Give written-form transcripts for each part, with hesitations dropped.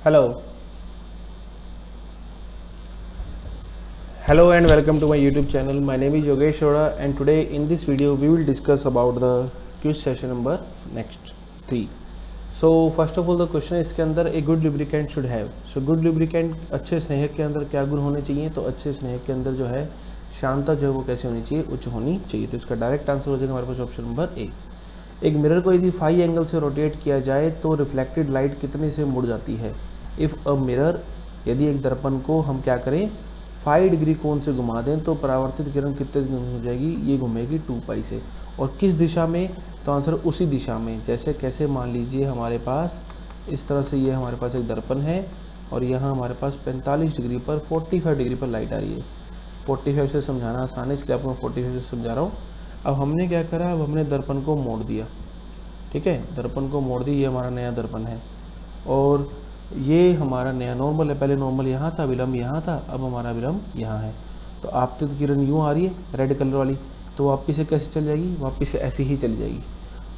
Hello, hello and welcome to my YouTube channel. My name is Yogesh Shora and today in this video we will discuss about the quiz session number next 3. So first of all the question है इसके अंदर a good lubricant should have. So good lubricant अच्छे स्नेहक के अंदर क्या गुण होने चाहिए? तो अच्छे स्नेहक के अंदर जो है शांता जो है वो कैसे होनी चाहिए? उच्च होनी चाहिए। तो इसका डायरेक्ट आंसर हो जाएगा हमारे पास ऑप्शन नंबर ए। एक मिरर को यदि फाई एंगल से रोटेट किया जाए तो रिफ्लेक्टेड लाइट कितने से मुड़ जाती है? इफ़ अ मिरर, यदि एक दर्पण को हम क्या करें 5 डिग्री कोण से घुमा दें तो परावर्तित किरण कितने हो जाएगी? ये घूमेगी 2 पाई से। और किस दिशा में? तो आंसर उसी दिशा में। जैसे कैसे, मान लीजिए हमारे पास इस तरह से ये हमारे पास एक दर्पण है और यहाँ हमारे पास 45 डिग्री पर 45 डिग्री पर लाइट आ रही है। 45 से समझाना आसान है इसलिए आपको 45 से समझा रहा हूँ। अब हमने क्या करा, अब हमने दर्पण को मोड़ दिया। ठीक है, दर्पण को मोड़ दिया। ये हमारा नया दर्पण है और ये हमारा नया नॉर्मल है। पहले नॉर्मल यहाँ था, विलंब यहाँ था, अब हमारा विलंब यहाँ है। तो आपतित किरण यूँ आ रही है रेड कलर वाली, तो वापिस से कैसे चल जाएगी? वापिस से ऐसे ही चली जाएगी।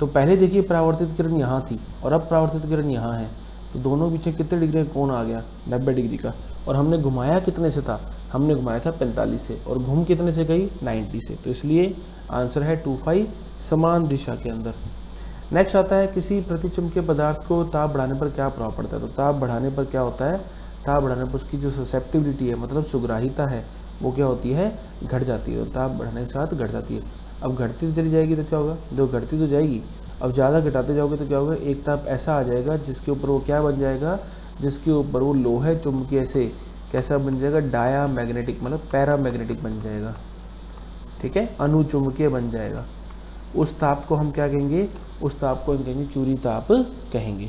तो पहले देखिए परावर्तित किरण यहाँ थी और अब परावर्तित किरण यहाँ है, तो दोनों पीछे कितने डिग्री का कोण आ गया? 90 डिग्री का। और हमने घुमाया कितने से था? हमने घुमाया था 45 से और घूम कितने से गई? 90 से। तो इसलिए आंसर है 2 समान दिशा के अंदर। नेक्स्ट आता है किसी प्रतिचुंबकीय पदार्थ को ताप बढ़ाने पर क्या प्रभाव पड़ता है? तो ताप बढ़ाने पर क्या होता है? ताप बढ़ाने पर उसकी जो ससेप्टिबिलिटी है, मतलब सुग्राहिता है, वो क्या होती है? घट जाती है। और ताप बढ़ने के साथ घट जाती है। अब घटती चली जाएगी तो क्या होगा? जो घटती तो जाएगी, अब ज़्यादा घटाते जाओगे तो क्या होगा? एक ताप ऐसा आ जाएगा जिसके ऊपर वो क्या बन जाएगा? जिसके ऊपर वो लोहे चुंबकीय से कैसा बन जाएगा? डाया मैग्नेटिक, मतलब पैरा मैग्नेटिक बन जाएगा। ठीक है, अनुचुंबकीय बन जाएगा। उस ताप को हम क्या कहेंगे? उस ताप को हम कहेंगे चूरी ताप कहेंगे।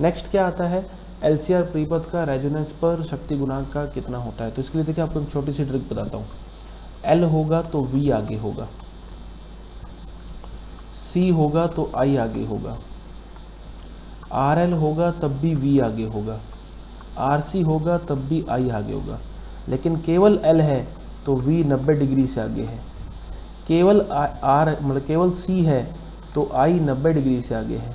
नेक्स्ट क्या आता है? एलसीआर परिपथ का रेजोनेंस पर शक्ति गुणांक का कितना होता है? तो इसके लिए देखिए आपको एक छोटी सी ट्रिक बताता हूँ। एल होगा तो वी आगे होगा, सी होगा तो आई आगे होगा, आर एल होगा तब भी वी आगे होगा, आर सी होगा तब भी आई आगे होगा। लेकिन केवल एल है तो वी 90 डिग्री से आगे है। केवल आर, मतलब केवल सी है तो आई 90 डिग्री से आगे है।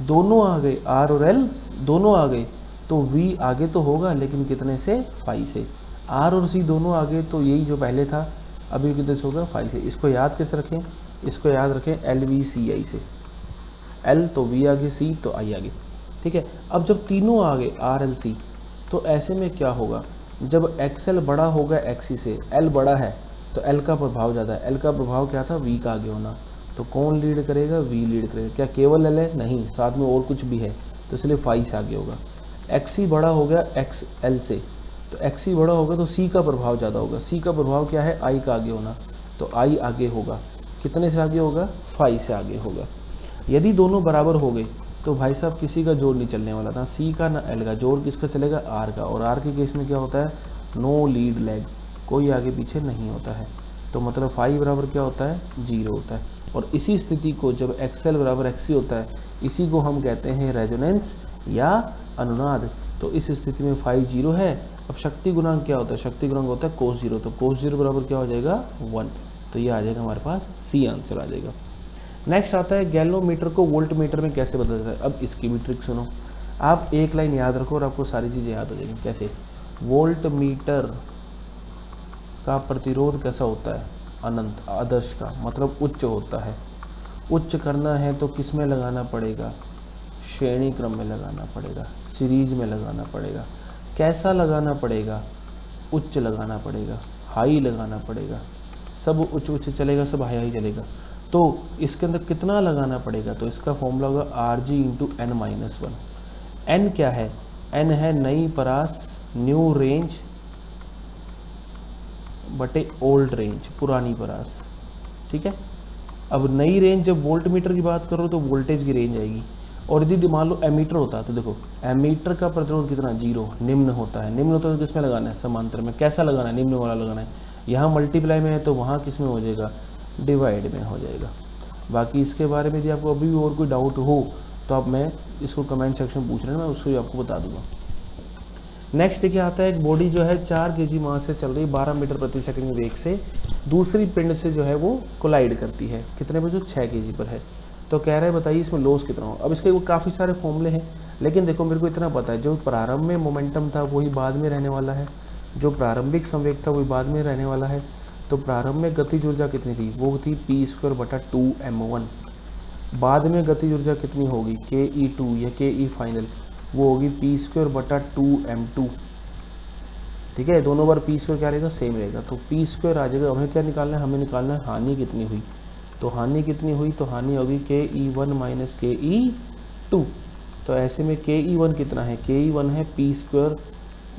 दोनों आ गए, आर और एल दोनों आ गए तो वी आगे तो होगा, लेकिन कितने से? 5 से। आर और सी दोनों आ गए तो यही जो पहले था अभी कितने से होगा? 5 से। इसको याद कैसे रखें? इसको याद रखें एल वी सी आई से। एल तो वी आगे, सी तो आई आगे। ठीक है, अब जब तीनों आ गए आर एल सी, तो ऐसे में क्या होगा? जब एक्सएल बड़ा होगा एक्सी से, एल बड़ा है तो एल का प्रभाव ज़्यादा है। एल का प्रभाव क्या था? वी का आगे होना। तो कौन लीड करेगा? वी लीड करेगा। क्या केवल एल है? नहीं, साथ में और कुछ भी है, तो इसलिए 5 से आगे होगा। एक्सी बड़ा हो गया एक्स एल से, तो एक्सी बड़ा होगा तो सी का प्रभाव ज़्यादा होगा। सी का प्रभाव क्या है? आई का आगे होना, तो आई आगे होगा। कितने से आगे होगा? 5 से आगे होगा। यदि दोनों बराबर हो गए तो भाई साहब किसी का जोड़ नहीं चलने वाला, ना सी का ना एल का। जोड़ किसका चलेगा? आर का। और आर के केस में क्या होता है? नो लीड लैग, कोई आगे पीछे नहीं होता है। तो मतलब 5 बराबर क्या होता है? 0 होता है। और इसी स्थिति को जब एक्सएल बराबर एक्सी होता है, इसी को हम कहते हैं रेजोनेंस या अनुनाद। तो इस स्थिति में 5 0 है। अब शक्ति गुणांक क्या होता है? शक्ति गुणांक होता है कोस 0। तो कोस 0 बराबर क्या हो जाएगा? 1। तो ये आ जाएगा हमारे पास सी आंसर आ जाएगा। नेक्स्ट आता है गैल्वोमीटर को वोल्ट मीटर में कैसे बदला जाता है? अब इसकी भी ट्रिक सुनो। आप एक लाइन याद रखो और आपको सारी चीज़ें याद हो जाएंगी। कैसे? वोल्ट मीटर का प्रतिरोध कैसा होता है? अनंत, आदर्श का मतलब उच्च होता है। उच्च करना है तो किस में लगाना पड़ेगा? श्रेणी क्रम में लगाना पड़ेगा, सीरीज में लगाना पड़ेगा। कैसा लगाना पड़ेगा? उच्च लगाना पड़ेगा, हाई लगाना पड़ेगा। सब उच्च उच्च चलेगा, सब हाई हाई चलेगा। तो इसके अंदर कितना लगाना पड़ेगा? तो इसका फॉर्मूला होगा R G into N minus 1। N क्या है? एन है नई परास, न्यू रेंज बटे ओल्ड रेंज, पुरानी परास। ठीक है, अब नई रेंज जब वोल्ट मीटर की बात करो तो वोल्टेज की रेंज आएगी। और यदि मान लो एमीटर होता तो देखो एमीटर का प्रतिरोध कितना? 0। निम्न होता है। निम्न होता है तो किस में लगाना है? समांतर में। कैसा लगाना है? निम्न वाला लगाना है। यहाँ मल्टीप्लाई में है तो वहाँ किस में हो जाएगा? डिवाइड में हो जाएगा। बाकी इसके बारे में यदि आपको अभी भी और कोई डाउट हो तो आप मैं इसको कमेंट सेक्शन में पूछ रहे हैं, मैं उसको भी आपको बता दूंगा। नेक्स्ट देखिए आता है एक बॉडी जो है 4 kg मास से चल रही 12 मीटर प्रति सेकंड वेग से दूसरी पिंड से जो है वो कोलाइड करती है। कितने पर? जो 6 kg पर है। तो कह रहे हैं बताइए इसमें लॉस कितना हो। अब इसके वो काफ़ी सारे फॉर्मूले हैं, लेकिन देखो मेरे को इतना पता है, जो प्रारंभ में मोमेंटम था वही बाद में रहने वाला है, जो प्रारंभिक संवेग था वही बाद में रहने वाला है। तो प्रारंभ में गतिज ऊर्जा कितनी थी, वो थी p²/2m1। बाद में गतिज ऊर्जा कितनी होगी, ke2 या ke फाइनल, वो होगी p²/2m2। ठीक है, दोनों बार p² क्या रहेगा, सेम रहेगा। तो p² आ जाएगा। हमें क्या निकालना है, हमें निकालना है हानि कितनी हुई। तो हानि कितनी हुई, तो हानि होगी ke1 - ke2। तो ऐसे में ke1 कितना है, ke1 है p²,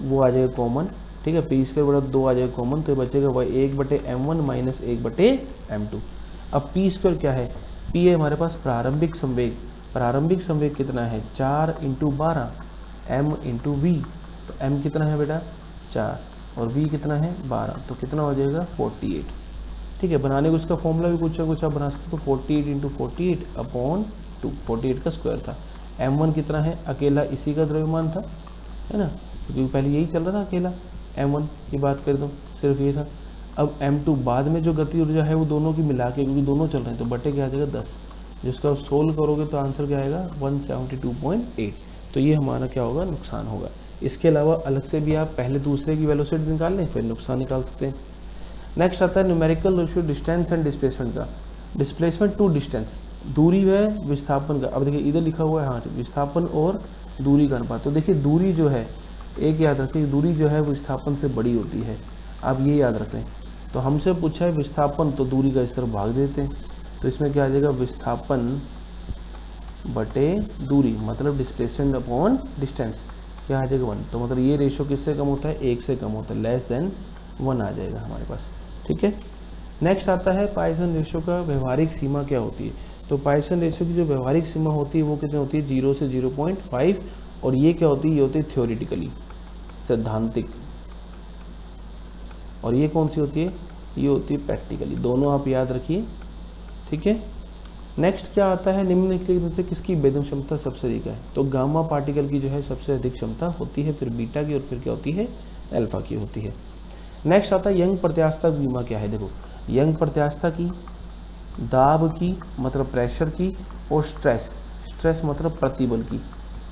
वो आ जाएगा कॉमन। ठीक है, p²/2 आ जाएगा कॉमन, तो बचेगा वही 1/m1 - 1/m2। अब p² क्या है, p है हमारे पास प्रारंभिक संवेग। प्रारंभिक संवेग कितना है, 4 × 12 m × v। तो m कितना है बेटा, 4, और v कितना है, 12। तो कितना हो जाएगा, 48। ठीक है, बनाने को उसका फॉर्मूला भी कुछ आप बना सकते हो। तो 48 × 48/2, 48 का स्क्वायर था। m1 कितना है, अकेला इसी का द्रव्यमान था, है ना, क्योंकि पहले यही चल रहा था अकेला। m1 की बात कर दो, सिर्फ ये था। अब m2 बाद में जो गति ऊर्जा है वो दोनों की मिला के, क्योंकि दोनों चल रहे हैं, तो बटे क्या आ जाएगा 10, जिसका आप सोल्व करोगे तो आंसर क्या आएगा 172.8। तो ये हमारा क्या होगा, नुकसान होगा। इसके अलावा अलग से भी आप पहले दूसरे की वेलोसिटी निकाल लें, फिर नुकसान निकाल सकते हैं। नेक्स्ट आता है numerical ratio distance and displacement का। डिस्प्लेसमेंट टू डिस्टेंस, दूरी व विस्थापन का। अब देखिए इधर लिखा हुआ है, हाँ, विस्थापन और दूरी का अनुपात। तो देखिए दूरी जो है, एक याद रखें, दूरी जो है विस्थापन से बड़ी होती है, आप ये याद रखें। तो हमसे पूछा है विस्थापन, तो दूरी का इस तरफ भाग देते हैं। तो इसमें क्या आ जाएगा, विस्थापन बटे दूरी, मतलब डिस्प्लेसमेंट अपॉन डिस्टेंस, क्या आ जाएगा 1। तो मतलब ये रेशो किससे कम होता है, 1 से कम होता है, <1 आ जाएगा हमारे पास। ठीक है, नेक्स्ट आता है पॉइसन रेशो का व्यवहारिक सीमा क्या होती है। तो पॉइसन रेशो की जो व्यवहारिक सीमा होती है वो कितनी होती है, 0 से 0.5। और ये क्या होती है, ये होती है थ्योरेटिकली, सैद्धांतिक। और ये कौन सी होती है, ये होती है प्रैक्टिकली। दोनों आप याद रखिए। ठीक है, नेक्स्ट क्या आता है, निम्नलिखित में से किसकी भेदन क्षमता सबसे अधिक है। तो गामा पार्टिकल की जो है सबसे अधिक क्षमता होती है, फिर बीटा की, और फिर क्या होती है, अल्फा की होती है। नेक्स्ट आता है यंग प्रत्यास्थता बीमा क्या है। देखो यंग प्रत्यास्थता की, दाब की मतलब प्रेशर की, और स्ट्रेस मतलब प्रतिबल की,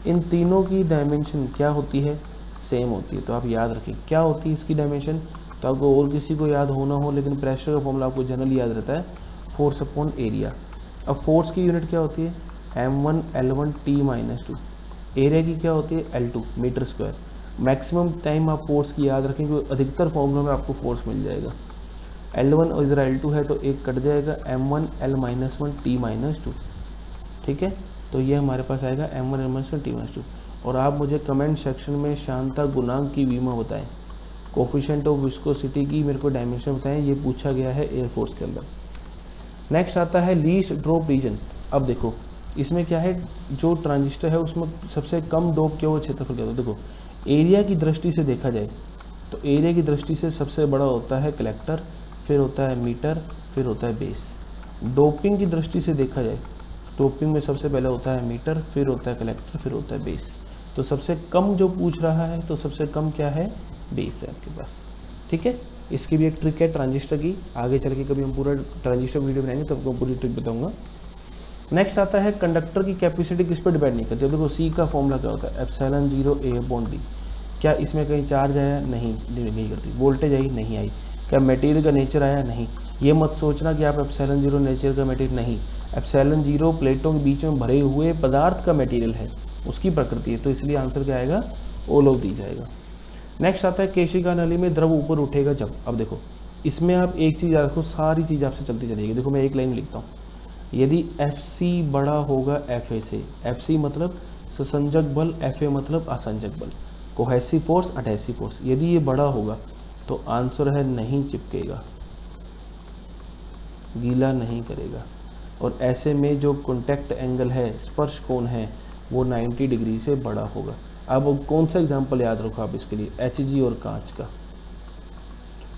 इन तीनों की डायमेंशन क्या होती है, सेम होती है। तो आप याद रखें क्या होती है इसकी डायमेंशन। तो आपको और किसी को याद होना हो, लेकिन प्रेशर का फॉर्मूला आपको जनरली याद रहता है, फोर्स अपॉन एरिया। अब फोर्स की यूनिट क्या होती है, m1 L1 T-2। एरिया की क्या होती है, L2 metre square. Maximum time आप फोर्स की याद रखें, क्योंकि अधिकतर फॉर्मूला में आपको फोर्स मिल जाएगा। L1 और इधर L2 है, तो एक कट जाएगा, m1 L-1 T-2। ठीक है, तो ये हमारे पास आएगा m1 L-1 T-2। और आप मुझे कमेंट सेक्शन में श्यानता गुणांक की बीमा बताएं, कोफिशिएंट ऑफ विस्कोसिटी की मेरे को डायमेंशन बताएं, ये पूछा गया है एयरफोर्स के अंदर। नेक्स्ट आता है लीस्ट ड्रॉप रीजन। अब देखो इसमें क्या है, जो ट्रांजिस्टर है उसमें सबसे कम डोप क्या हुआ क्षेत्रफल क्या होता है। देखो एरिया की दृष्टि से देखा जाए तो एरिया की दृष्टि से सबसे बड़ा होता है कलेक्टर, फिर होता है मीटर, फिर होता है बेस। डोपिंग की दृष्टि से देखा जाए, डोपिंग में सबसे पहले होता है मीटर, फिर होता है कलेक्टर, फिर होता है बेस। तो सबसे कम जो पूछ रहा है, तो सबसे कम क्या है, बेस है आपके पास। ठीक है, इसकी भी एक ट्रिक है ट्रांजिस्टर की, आगे चल के कभी हम पूरा ट्रांजिस्टर वीडियो बनाएंगे तब आपको पूरी ट्रिक बताऊंगा। नेक्स्ट आता है कंडक्टर की कैपेसिटी किस पर डिपेंड नहीं करती। देखो सी का फॉर्मूला क्या होता है, ε0 A/d। क्या इसमें कहीं चार्ज आया, नहीं करती। वोल्टेज आई, नहीं आई। क्या मटेरियल का नेचर आया, नहीं। ये मत सोचना कि आप ε0 नेचर का मटेरियल, नहीं। ε0 प्लेटों के बीच में भरे हुए पदार्थ का मटेरियल है, उसकी प्रकृति है। तो इसलिए आंसर क्या आएगा, ऑल ऑफ दी जाएगा। नेक्स्ट आता है केशिका नली में द्रव ऊपर उठेगा जब। अब देखो इसमें आप एक चीज़ याद रखो, सारी चीज़ आपसे चलती चलेगी। देखो मैं एक लाइन लिखता हूँ, यदि FC बड़ा होगा FA से, FC मतलब ससंजक बल, FA मतलब असंजक बल, कोहेसिव फोर्स, अडहेसिव फोर्स। यदि ये बड़ा होगा तो आंसर है नहीं चिपकेगा, गीला नहीं करेगा। और ऐसे में जो कॉन्टैक्ट एंगल है, स्पर्श कोण है, वो 90 डिग्री से बड़ा होगा। अब कौन सा एग्जाम्पल याद रखो आप इसके लिए, HG और कांच का।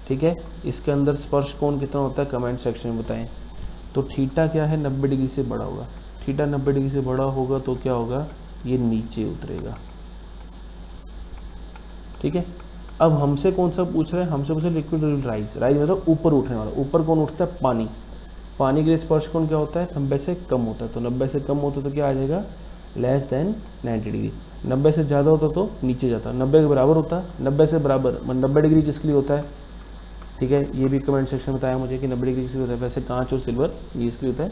ठीक है, इसके अंदर स्पर्श कोण कितना होता है, कमेंट सेक्शन में बताएं। तो थीटा क्या है, 90 डिग्री से बड़ा होगा। थीटा 90 डिग्री से बड़ा होगा तो क्या होगा, ये नीचे उतरेगा। ठीक है, अब हमसे कौन सा पूछ रहे हैं, हमसे पूछ रहे लिक्विड राइज। राइज मतलब ऊपर उठने वाला। ऊपर कौन उठता है, पानी। पानी के लिए स्पर्श कोण क्या होता है, 90 से कम होता है। तो 90 से कम होता है तो क्या आ जाएगा, लेस देन 90 डिग्री। 90 से ज़्यादा होता तो नीचे जाता, 90 के बराबर होता, 90 से बराबर 90 डिग्री किसके लिए होता है, ठीक है, ये भी कमेंट सेक्शन में बताया मुझे कि 90 डिग्री किसके लिए होता है। वैसे कांच और सिल्वर ये इसके लिए होता है,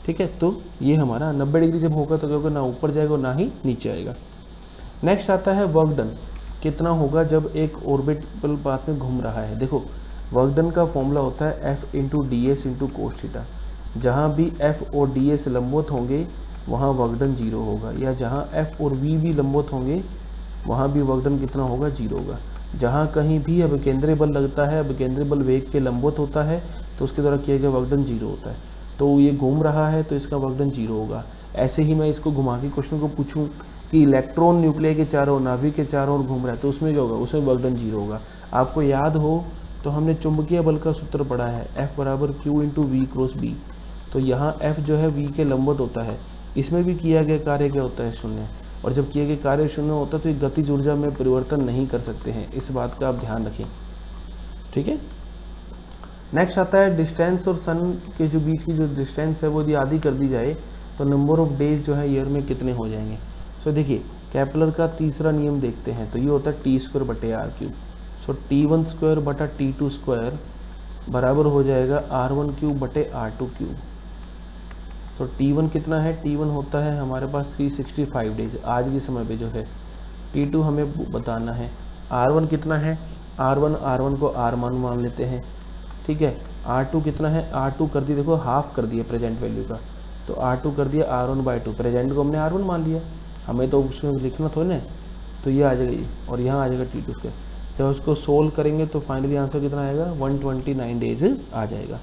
ठीक है। तो ये हमारा 90 डिग्री जब होगा तो क्या होगा, ना ऊपर जाएगा और ना ही नीचे आएगा। नेक्स्ट आता है वर्क डन, कितना होगा जब एक ऑर्बिटल पाथ में घूम रहा है। देखो वर्क डन का फॉर्मूला होता है F into D S into cos theta. जहाँ भी एफ और डी एस लंबवत होंगे वहाँ वर्क डन जीरो होगा, या जहाँ एफ और वी भी लंबवत होंगे वहाँ भी वर्क डन कितना होगा, जीरो होगा। जहाँ कहीं भी अभिकेंद्रीय बल लगता है, अभिकेंद्रीय बल वेग के लंबवत होता है तो उसके द्वारा किया गया वर्क डन जीरो होता है। तो ये घूम रहा है तो इसका वर्क डन जीरो होगा। ऐसे ही मैं इसको घुमा के क्वेश्चन को पूछूं कि इलेक्ट्रॉन न्यूक्लियस के चारों, नाभिक के चारों ओर घूम रहा है तो उसमें क्या होगा, उसमें वर्क डन जीरो होगा। आपको याद हो तो हमने चुंबकीय बल का सूत्र पढ़ा है, F बराबर Q into V cross B. तो यहाँ F जो है V के लंबवत होता है, इसमें भी किया गया कार्य क्या होता है, शून्य। और जब किया गया कार्य शून्य होता है तो ये गतिज ऊर्जा में परिवर्तन नहीं कर सकते हैं, इस बात का आप ध्यान रखें, ठीक है। नेक्स्ट आता है डिस्टेंस और सन के जो बीच की जो डिस्टेंस है वो यदि आधी कर दी जाए तो नंबर ऑफ डेज जो है ईयर में कितने हो जाएंगे। सो देखिए केपलर का तीसरा नियम देखते हैं, तो ये होता है टी स्क्वायर बटे R cube. So T1 square बटा T2 स्क्वायर बराबर हो जाएगा R1 क्यूब बटे R2 क्यूब। तो T1 कितना है, T1 होता है हमारे पास 365 डेज आज के समय पे जो है। T2 हमें बताना है, R1 कितना है, R1 को R मान लेते हैं, ठीक है। R2 कितना है, R2 कर दिया, देखो हाफ कर दिया प्रेजेंट वैल्यू का, तो R2 कर दिया R1/2, प्रेजेंट को हमने R1 मान लिया, हमें तो उसमें लिखना थोड़ा ना, तो ये आ जाएगा ये, और यहाँ आ जाएगा T2 स्क्वायर। जब उसको सोल्व करेंगे तो फाइनली आंसर कितना आएगा, 129 डेज आ जाएगा।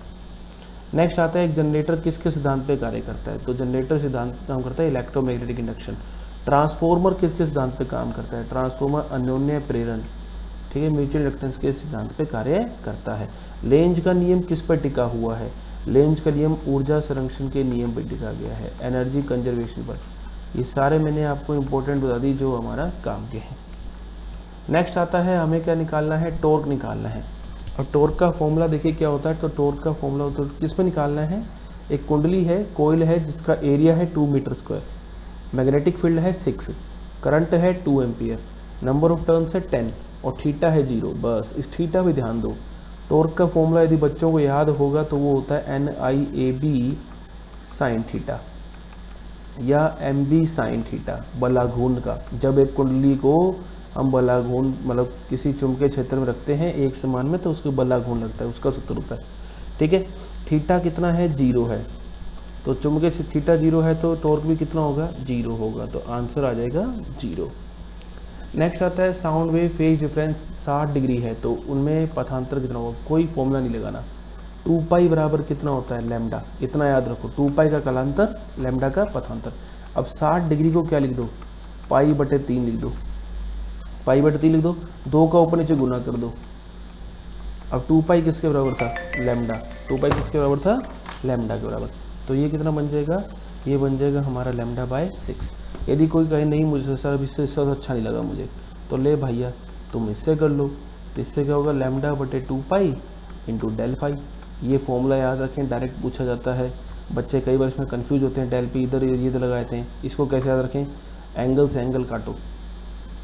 नेक्स्ट आता है एक जनरेटर किसके सिद्धांत पे कार्य करता है। तो जनरेटर सिद्धांत काम करता है इलेक्ट्रोमैग्नेटिक इंडक्शन। ट्रांसफॉर्मर किसके सिद्धांत पे काम करता है, ट्रांसफॉर्मर अन्योन्य प्रेरण, ठीक है, म्यूचुअल इंडक्टेंस के सिद्धांत पे कार्य करता है। लेंज का नियम किस पर टिका हुआ है, लेंज का नियम ऊर्जा संरक्षण के नियम पर टिका गया है, एनर्जी कंजर्वेशन पर। ये सारे मैंने आपको इम्पोर्टेंट बता दी जो हमारा काम के हैं। नेक्स्ट आता है हमें क्या निकालना है, टॉर्क निकालना है। और टॉर्क का फॉर्मूला देखिए क्या होता है, तो टॉर्क का फॉर्मूला तो किस पे निकालना है, एक कुंडली है, कोयल है जिसका एरिया है 2 मीटर स्क्वायर, मैग्नेटिक फील्ड है 6, करंट है 2 एम्पियर, नंबर ऑफ टर्न्स है 10 और थीटा है 0। बस इस थीटा पे ध्यान दो। टॉर्क का फॉर्मूला यदि बच्चों को याद होगा तो वो होता है NIAB साइन थीटा या MB साइन थीटा, बलाघूर्ण का। जब एक कुंडली को हम बलाघूर्ण मतलब किसी चुंबकीय क्षेत्र में रखते हैं एक समान में तो उसको बलाघूर्ण लगता है, उसका सूत्र होता है, ठीक है। थीटा कितना है, 0 है, तो चुंबकीय थीटा 0 है तो टॉर्क भी कितना होगा, 0 होगा, तो आंसर आ जाएगा 0। नेक्स्ट आता है sound wave phase difference 60 degree है तो उनमें पथांतर कितना होगा, कोई फॉर्मूला नहीं लगाना। 2 पाई बराबर कितना होता है, लैम्डा, इतना याद रखो, 2 पाई का कालांतर, लैम्डा का पथांतर। अब 60 डिग्री को क्या लिख दो, पाई बटे 3 लिख दो, पाई बटे 3 लिख दो, 2 का ऊपर नीचे गुना कर दो। अब 2 पाई किसके बराबर था, लैम्डा, 2 पाई किसके बराबर था, लैम्डा के बराबर। तो ये कितना बन जाएगा, ये बन जाएगा हमारा λ/6। यदि कोई कहे नहीं मुझे सर इससे अच्छा नहीं लगा मुझे, तो ले भैया तुम इससे कर लो, तो इससे क्या होगा, λ/2 पाई इंटू डेल फाई। ये फॉर्मूला याद रखें, डायरेक्ट पूछा जाता है, बच्चे कई बार इसमें कंफ्यूज होते हैं, डेल पी इधर ये लगाते हैं। इसको कैसे याद रखें, एंगल से एंगल काटो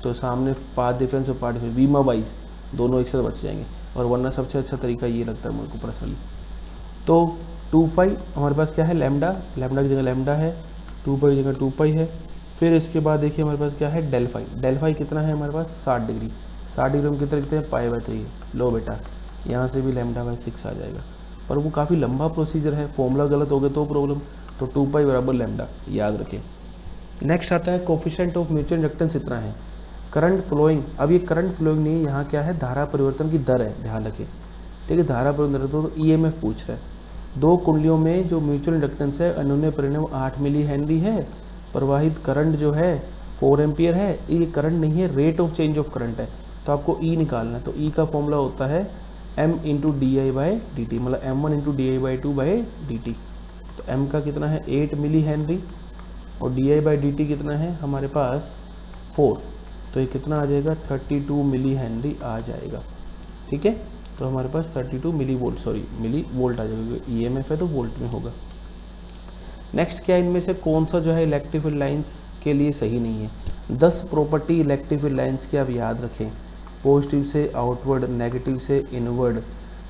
तो सामने पाथ डिफरेंस और पाथ डिफरेंस बीमा वाइज दोनों एक साथ बच जाएंगे, और वरना सबसे अच्छा तरीका ये लगता है मेरे को पर्सनली। तो 2 पाई हमारे पास क्या है, लैम्डा, लैम्डा की जगह लैम्डा है, 2 पाई की जगह 2 पाई है। फिर इसके बाद देखिए हमारे पास क्या है, डेल फाई, डेल फाई कितना है हमारे पास 60 डिग्री, 60 डिग्री में कितना लिखते हैं, π/3। लो बेटा यहाँ से भी λ/6 आ जाएगा, पर वो काफ़ी लंबा प्रोसीजर है, फॉर्मूला गलत हो गया तो प्रॉब्लम, तो 2 पाई बराबर लैम्डा याद रखें। नेक्स्ट आता है कोफिशिएंट ऑफ म्यूचुअल इंडक्टेंस इतना है। करंट फ्लोइंग, अब ये करंट फ्लोइंग नहीं, यहाँ क्या है, धारा परिवर्तन की दर है, ध्यान रखें, ठीक है, धारा परिवर्तन दर, तो EMF पूछ रहा है। 2 कुंडलियों में जो म्यूचुअल इंडक्टेंस है अन्योन्य परिणाम 8 मिली हेनरी है, प्रवाहित करंट जो है 4 एम्पियर है। ये करंट नहीं है, rate of change of current है, तो आपको E निकालना है। तो E का फॉर्मूला होता है M इंटू DI/dt, मतलब M1 इंटू DI/2/dt। तो M का कितना है 8 मिली हेनरी और DI/dt कितना है हमारे पास 4, तो ये कितना आ जाएगा 32 मिली हेनरी आ जाएगा, ठीक है। तो हमारे पास 32 मिली वोल्ट आ जाएगा, EMF है तो वोल्ट में होगा। नेक्स्ट क्या इनमें से कौन सा जो है इलेक्ट्रिक फील्ड लाइंस के लिए सही नहीं है। 10 प्रॉपर्टी इलेक्ट्रिक लाइन्स की आप याद रखें। पॉजिटिव से आउटवर्ड, नेगेटिव से इनवर्ड,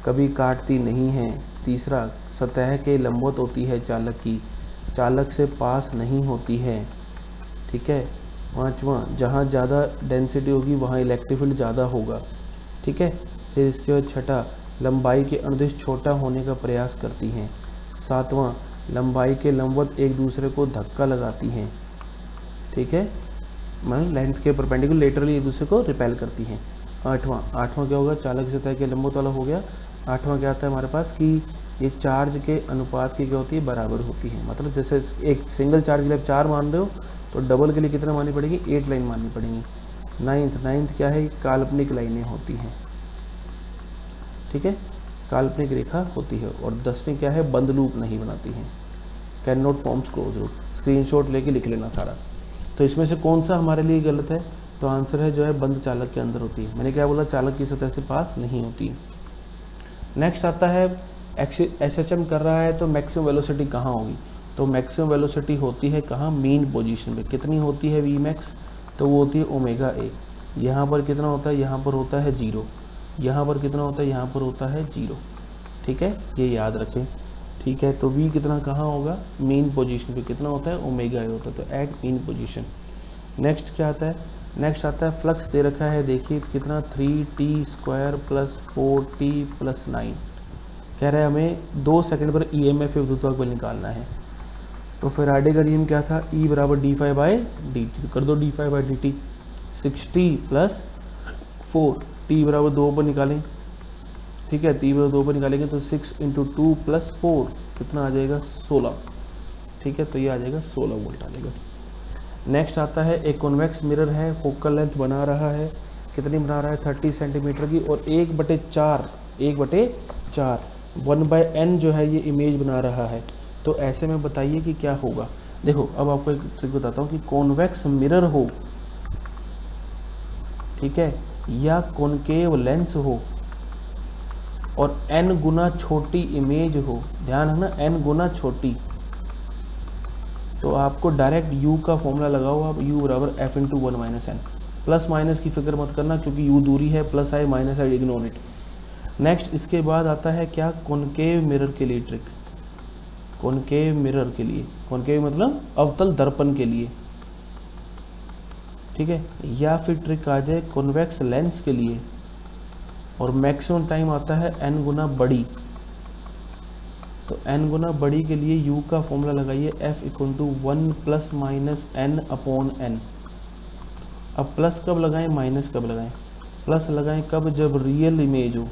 कभी काटती नहीं है। तीसरा, सतह के लंबवत होती है चालक की, चालक से पास नहीं होती है। ठीक है। पांचवा, जहाँ ज़्यादा डेंसिटी होगी वहाँ इलेक्ट्रिक फील्ड ज़्यादा होगा। ठीक है। फिर इसके बाद छठा, लंबाई के अनुदिश छोटा होने का प्रयास करती हैं। सातवां, लंबाई के लंबवत एक दूसरे को धक्का लगाती हैं। ठीक है, मतलब लेंथ के परपेंडिकुलर लेटरली एक दूसरे को रिपेल करती हैं। आठवां क्या होगा, चालक की सतह के लंबवत वाला हो गया। आठवां क्या आता है हमारे पास कि ये चार्ज के अनुपात की क्या होती है, बराबर होती है। मतलब जैसे एक सिंगल चार्ज के लिए आप 4 मान रहे हो तो डबल के लिए कितना माननी पड़ेगी, 8 लाइन माननी पड़ेगी। नाइन्थ क्या है, काल्पनिक लाइनें होती हैं। ठीक है, काल्पनिक रेखा होती है। और 10वीं क्या है, बंद लूप नहीं बनाती हैं, can not forms close loop. Screenshot लेके लिख लेना सारा। तो इसमें से कौन सा हमारे लिए गलत है, तो आंसर है जो है बंद चालक के अंदर होती है। मैंने क्या बोला, चालक की सतह से पास नहीं होती। नेक्स्ट आता है एसएचएम कर रहा है तो मैक्सिमम वेलोसिटी कहाँ होगी, तो मैक्सिमम वेलोसिटी होती है कहाँ, मीन पोजीशन पे। कितनी होती है वी मैक्स, तो वो होती है ओमेगा ए। यहाँ पर कितना होता है, यहाँ पर होता है 0। यहाँ पर कितना होता है, यहाँ पर होता है 0। ठीक है, ये याद रखें। ठीक है, तो वी कितना कहाँ होगा, मीन पोजीशन पे कितना होता है, ओमेगा ए होता है, तो एट मीन पोजीशन। नेक्स्ट क्या आता है, नेक्स्ट आता है फ्लक्स दे रखा है, देखिए कितना 3t² + 4t + 9। कह रहा है हमें 2 सेकंड पर ईएमएफ विद्युत बल निकालना है। तो फैराडे का नियम क्या था, E = d∅dt। कर दो d∅dt। 60 + 4, t = 2 पर निकालें। ठीक है, t = 2 पर निकालेंगे तो 6 × 2 + 4 कितना आ जाएगा, 16। ठीक है, तो ये आ जाएगा 16 वोल्ट आ जाएगा। नेक्स्ट आता है एक कॉन्वेक्स मिरर है, फोकल लेंथ बना रहा है, कितनी बना रहा है, 30 सेंटीमीटर की, और 1/4 1/n जो है ये इमेज बना रहा है। तो ऐसे में बताइए कि क्या होगा। देखो अब आपको एक ट्रिक बताता हूँ कि कॉन्वेक्स मिरर हो, ठीक है, या कॉनकेव लेंस हो और n गुना छोटी इमेज हो, ध्यान है ना, n गुना छोटी, तो आपको डायरेक्ट u का फॉर्मूला लगाओ आप, u = f × 1 - n। Plus minus की फिक्र मत करना क्योंकि u दूरी है, plus I minus I, ignore it. Next इसके बाद आता है क्या, कॉनकेव मिरर के लिए ट्रिक। कॉनकेव मिरर के लिए, कॉनकेव मतलब अवतल दर्पण के लिए। ठीक है, या फिर ट्रिक आ जाए कॉन्वेक्स लेंस के लिए, और मैक्सिमम टाइम आता है n गुना बड़ी। तो n गुना बड़ी के लिए u का फॉर्मूला लगाइए, f = 1 ± n/n। अब प्लस कब लगाएं, माइनस कब लगाएं। प्लस लगाएं कब, जब रियल इमेज हो,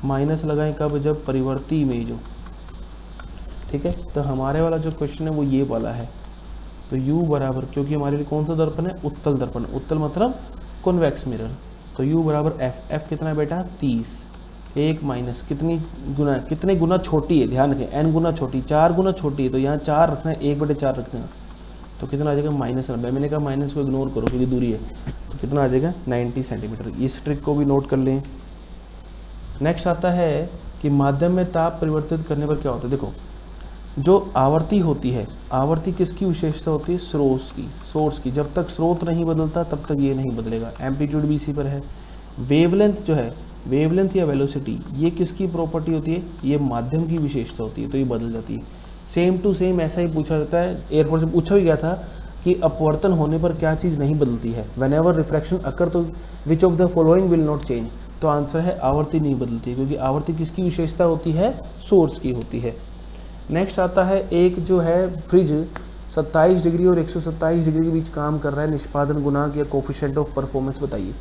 माइनस लगाएं कब, जब परिवर्ती इमेज हो। ठीक है, तो हमारे वाला जो क्वेश्चन है वो ये वाला है। तो u बराबर, क्योंकि हमारे लिए कौन सा दर्पण है, उत्तल दर्पण, उत्तल मतलब कॉन्वेक्स मिरर, तो u = f कितना है बेटा, 30। 1 माइनस कितने गुना छोटी है, ध्यान रखें, n गुना छोटी, 4 गुना छोटी है, तो यहाँ 4 रखना है, 1/4 रखना है, तो कितना आ जाएगा, -90। मैंने कहा माइनस को इग्नोर करो क्योंकि दूरी है, तो कितना आ जाएगा, 90 सेंटीमीटर। इस ट्रिक को भी नोट कर लें। नेक्स्ट आता है कि माध्यम में ताप परिवर्तित करने पर क्या होता है। देखो जो आवृत्ति होती है, आवृत्ति किसकी विशेषता होती है, सोर्स की। जब तक स्रोत नहीं बदलता तब तक ये नहीं बदलेगा। एम्पलीट्यूड भी इसी पर है। वेवलेंथ जो है, वेवलेंथ या वेलोसिटी, ये किसकी प्रॉपर्टी होती है, ये माध्यम की विशेषता होती है, तो ये बदल जाती है। सेम टू सेम ऐसा ही पूछा जाता है, एयरपोर्ट से पूछा भी गया था कि अपवर्तन होने पर क्या चीज़ नहीं बदलती है, व्हेनेवर रिफ्रैक्शन अकर तो which of the following will not change. तो आंसर है आवृत्ति नहीं बदलती है, क्योंकि आवृत्ति किसकी विशेषता होती है, सोर्स की होती है। नेक्स्ट आता है एक जो है फ्रिज 27 डिग्री और 127 डिग्री के बीच काम कर रहा है, निष्पादन गुणांक या कोफिशिएंट ऑफ परफॉर्मेंस बताइए।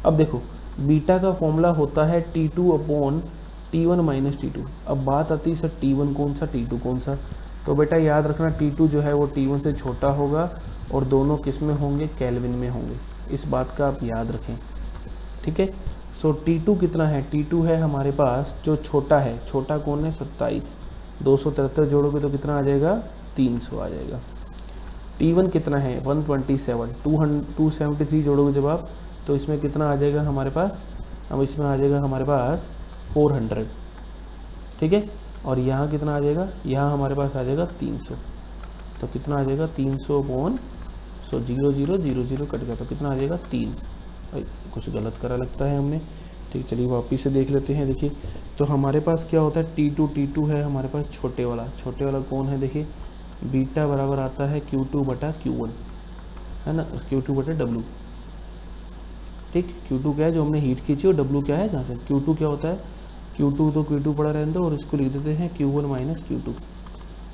अब देखो बीटा का फॉर्मूला होता है T2/T1 - T2। अब बात आती है सर T1 कौन सा, T2 कौन सा, तो बेटा याद रखना T2 जो है वो T1 से छोटा होगा और दोनों किस में होंगे, केल्विन में होंगे। इस बात का आप याद रखें, ठीक है। सो T2 कितना है, T2 है हमारे पास जो छोटा है, छोटा कौन है, 27, 273 जोड़ोगे तो कितना आ जाएगा, 300 आ जाएगा। T1 कितना है, 127, 273 जोड़ोगे जब आप, तो इसमें कितना आ जाएगा हमारे पास, अब इसमें आ जाएगा हमारे पास 400, ठीक है। और यहाँ कितना आ जाएगा, यहाँ हमारे पास आ जाएगा 300, तो कितना आ जाएगा 300/100। सो 0 0 0 0 कट गया तो कितना आ जाएगा 3। कुछ गलत करा लगता है हमने। ठीक, चलिए वापिस से देख लेते हैं। देखिए तो हमारे पास क्या होता है, T2 है हमारे पास छोटे वाला कौन है, देखिए बीटा बराबर आता है Q2 बटा Q1, है ना, Q2 बटा W। ठीक, Q2 क्या है जो हमने हीट खींची, और W क्या है जहाँ से Q2 क्या होता है, Q2 तो Q2 पड़ा रहने दो, और इसको लिख देते हैं Q1 माइनस Q2।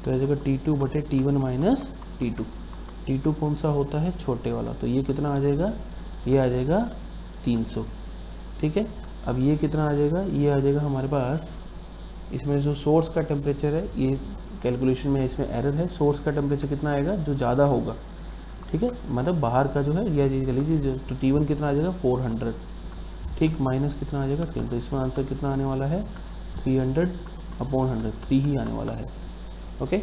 तो ऐसे T2 बटे T1 माइनस T2। T2 कौन सा होता है, छोटे वाला, तो ये कितना आ जाएगा, ये आ जाएगा 300। ठीक है, अब ये कितना आ जाएगा, ये आ जाएगा हमारे पास, इसमें जो सोर्स का टेम्परेचर है, ये कैलकुलेशन में इसमें एरर है, सोर्स का टेम्परेचर कितना आएगा जो ज़्यादा होगा। ठीक है, मतलब बाहर का जो है, या चल लीजिए तो T1 कितना आ जाएगा 400। ठीक, माइनस कितना आ जाएगा 10, तो इसमें आंसर कितना आने वाला है 300/100, 3 ही आने वाला है। ओके,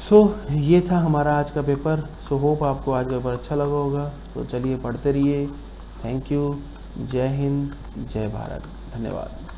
सो ये था हमारा आज का पेपर। सो होप आपको आज का पेपर अच्छा लगा होगा। तो चलिए पढ़ते रहिए। Thank you. जय हिंद, जय भारत, धन्यवाद।